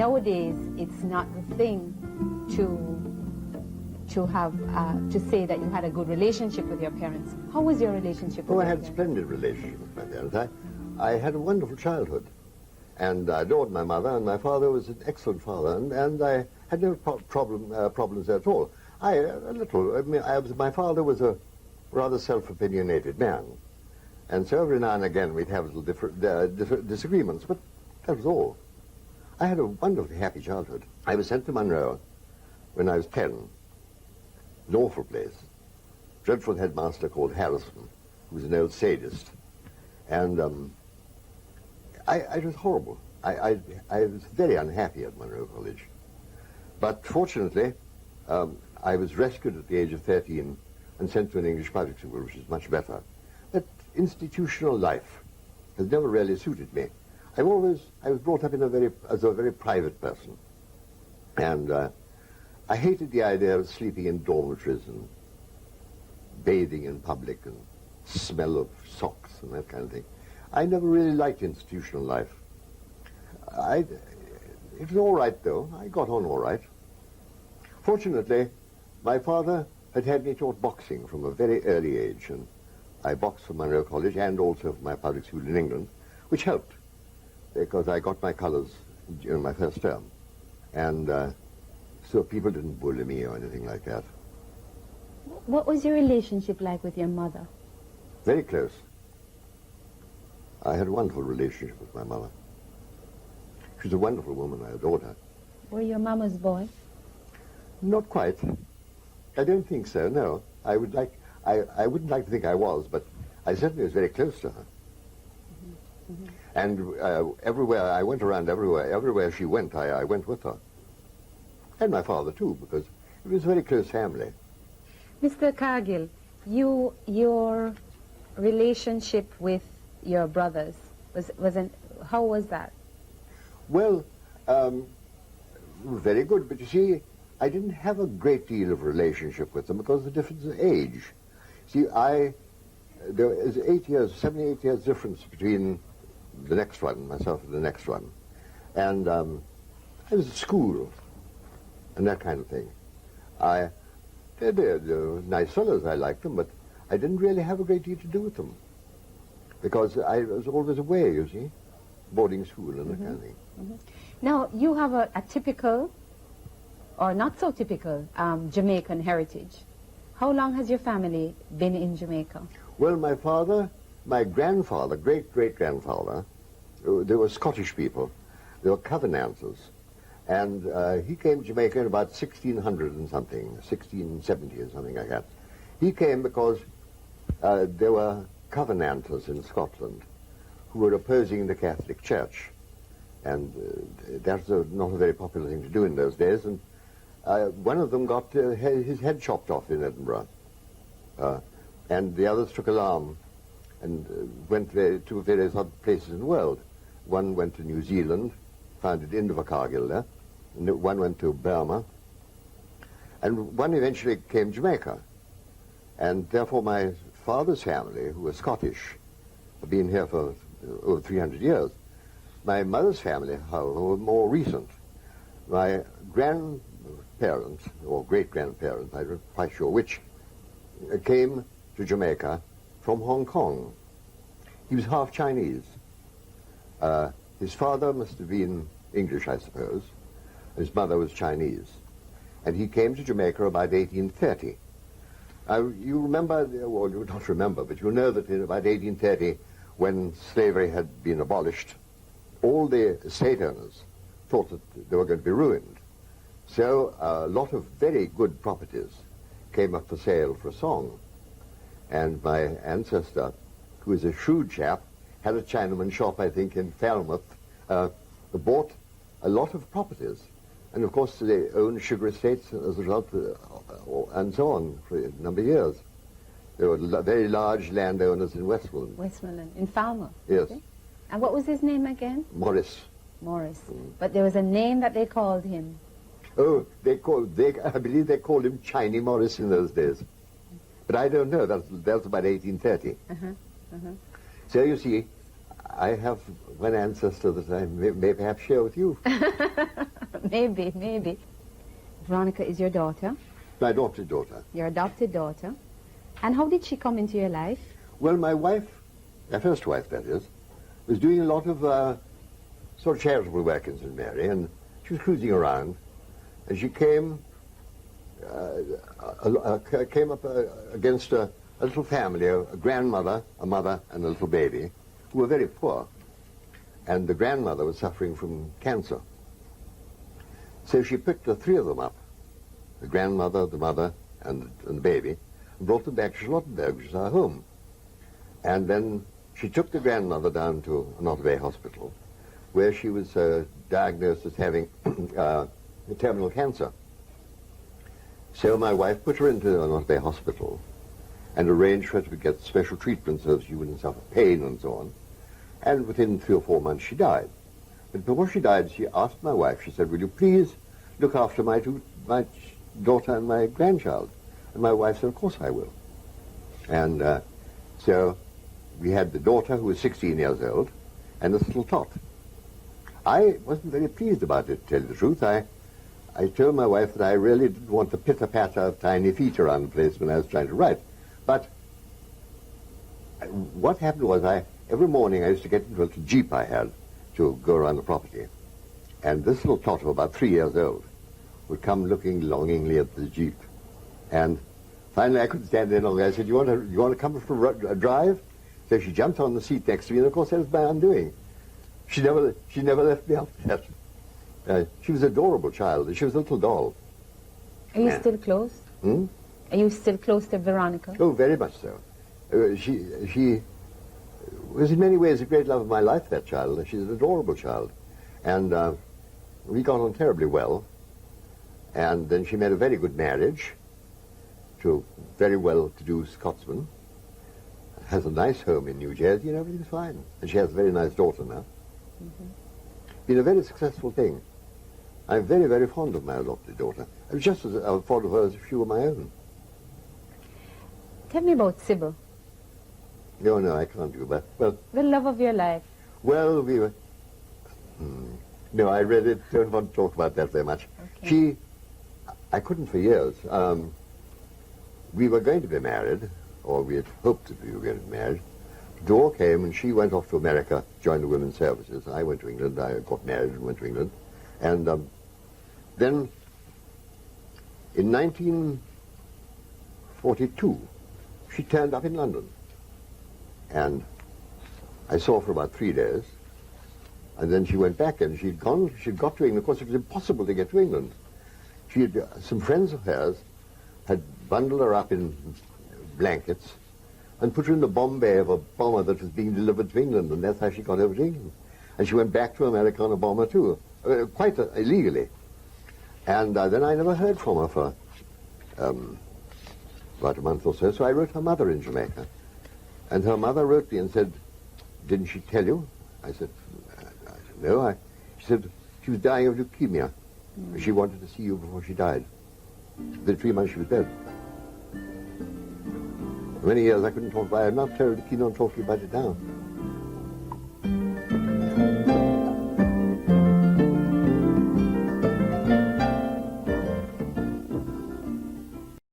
nowadays it's not the thing to have to say that you had a good relationship with your parents. How was your relationship with your parents? I had a splendid relationship with my parents. I had a wonderful childhood, and I adored my mother, and my father was an excellent father, and I had no problems at all. My father was a rather self-opinionated man, and so every now and again we'd have little different disagreements, but that was all. I had a wonderfully happy childhood. I was sent to Munro when I was 10. An awful place. Dreadful headmaster called Harrison, who was an old sadist. And it was horrible. I was very unhappy at Munro College. But fortunately, I was rescued at the age of 13 and sent to an English public school, which is much better. But institutional life has never really suited me. I was brought up as a very private person. And I hated the idea of sleeping in dormitories and bathing in public and smell of socks and that kind of thing. I never really liked institutional life. It was all right, though. I got on all right. Fortunately, my father had me taught boxing from a very early age, and I boxed for Munro College and also for my public school in England, which helped, because I got my colours during my first term. And so people didn't bully me or anything like that. What was your relationship like with your mother? Very close. I had a wonderful relationship with my mother. She was a wonderful woman. I adored her. Were you your mama's boy? Not quite. I don't think so, no. I wouldn't like to think I was, but I certainly was very close to her. Mm-hmm. Mm-hmm. And everywhere, I went around everywhere she went, I went with her. And my father, too, because it was a very close family. Mr. Cargill, your relationship with your brothers, how was that? Well, very good, but you see, I didn't have a great deal of relationship with them because of the difference in age. See, there is 7, 8 years difference between the next one, myself and the next one. And I was at school and that kind of thing. They're nice fellows, I liked them, but I didn't really have a great deal to do with them because I was always away, you see, boarding school and that kind of thing. Mm-hmm. Now, you have a typical, or not so typical, Jamaican heritage. How long has your family been in Jamaica? Well, my father, my grandfather, great-great-grandfather, they were Scottish people. They were Covenanters. And he came to Jamaica in about 1600 and something, 1670 or something like that. He came because there were Covenanters in Scotland who were opposing the Catholic Church. And that's not a very popular thing to do in those days. And one of them got his head chopped off in Edinburgh. And the others took alarm and went to various other places in the world. One went to New Zealand, founded Cargill there. And one went to Burma, and one eventually came to Jamaica. And therefore my father's family, who were Scottish, have been here for over 300 years. My mother's family, however, were more recent. My grandparents, or great-grandparents, I'm not quite sure which, came to Jamaica from Hong Kong. He was half Chinese. His father must have been English, I suppose. His mother was Chinese. And he came to Jamaica about 1830. You remember, well, you don't remember, but you know that in about 1830, when slavery had been abolished, all the estate owners thought that they were going to be ruined. So a lot of very good properties came up for sale for a song. And my ancestor, who was a shrewd chap, had a Chinaman shop, I think, in Falmouth, bought a lot of properties. And of course, they owned sugar estates as a result, and so on, for a number of years. There were very large landowners in Westmoreland. Westmoreland, in Falmouth? Yes. Okay. And what was his name again? Morris. Morris. But there was a name that they called him. Oh, I believe they called him Chinese Morris in those days. But I don't know, that was about 1830. So you see, I have one ancestor that I may perhaps share with you. Maybe, maybe. Veronica is your daughter, My adopted daughter. your adopted daughter. And how did she come into your life? Well, my wife, my first wife that is, was doing a lot of sort of charitable work in St. Mary, and she was cruising around, and she came up against a little family, a grandmother, a mother, and a little baby, who were very poor. And the grandmother was suffering from cancer. So she picked the three of them up, the grandmother, the mother, and the baby, and brought them back to Charlottenburg, which is our home. And then she took the grandmother down to North Bay Hospital, where she was diagnosed as having terminal cancer. So my wife put her into North Bay Hospital and arranged for her to get special treatment so that she wouldn't suffer pain and so on. And within 3 or 4 months she died. But before she died, she asked my wife, she said, "Will you please look after my daughter and my grandchild?" And my wife said, "Of course I will." And so we had the daughter, who was 16 years old, and this little tot. I wasn't very pleased about it, to tell you the truth. I told my wife that I really didn't want the pitter-patter of tiny feet around the place when I was trying to write. But what happened was every morning I used to get into a little jeep I had to go around the property. And this little tot of about 3 years old would come looking longingly at the jeep. And finally I couldn't stand any longer. I said, you want to come for a drive? So she jumped on the seat next to me, and of course that was my undoing. She never left me after that. She was an adorable child. She was a little doll. Are you still close? Hmm? Are you still close to Veronica? Oh, very much so. She was in many ways a great love of my life, that child. She's an adorable child. And we got on terribly well. And then she made a very good marriage to a very well-to-do Scotsman. Has a nice home in New Jersey, and everything's fine. And she has a very nice daughter now. Mm-hmm. Been a very successful thing. I'm very, very fond of my adopted daughter. I'm just as fond of her as if she were my own. Tell me about Sybil. No, I can't do that. Well, the love of your life. Well, we were... No, I really don't want to talk about that very much. Okay. I couldn't for years. We were going to be married, or we had hoped that we were going to be married. The war came, and she went off to America, joined the Women's Services. I went to England. I got married and went to England. And then, in 1942, she turned up in London. And I saw her for about 3 days. And then she went back, and she'd got to England. Of course, it was impossible to get to England. Some friends of hers had bundled her up in blankets and put her in the bomb bay of a bomber that was being delivered to England, and that's how she got over to England. And she went back to America on a bomber too, quite illegally. And then I never heard from her for about a month or so, so I wrote her mother in Jamaica. And her mother wrote me and said, "Didn't she tell you?" I said, "No." She said she was dying of leukemia. She wanted to see you before she died. Within 3 months she was dead. For many years I couldn't talk about it. I'm not terribly keen on talking about it now.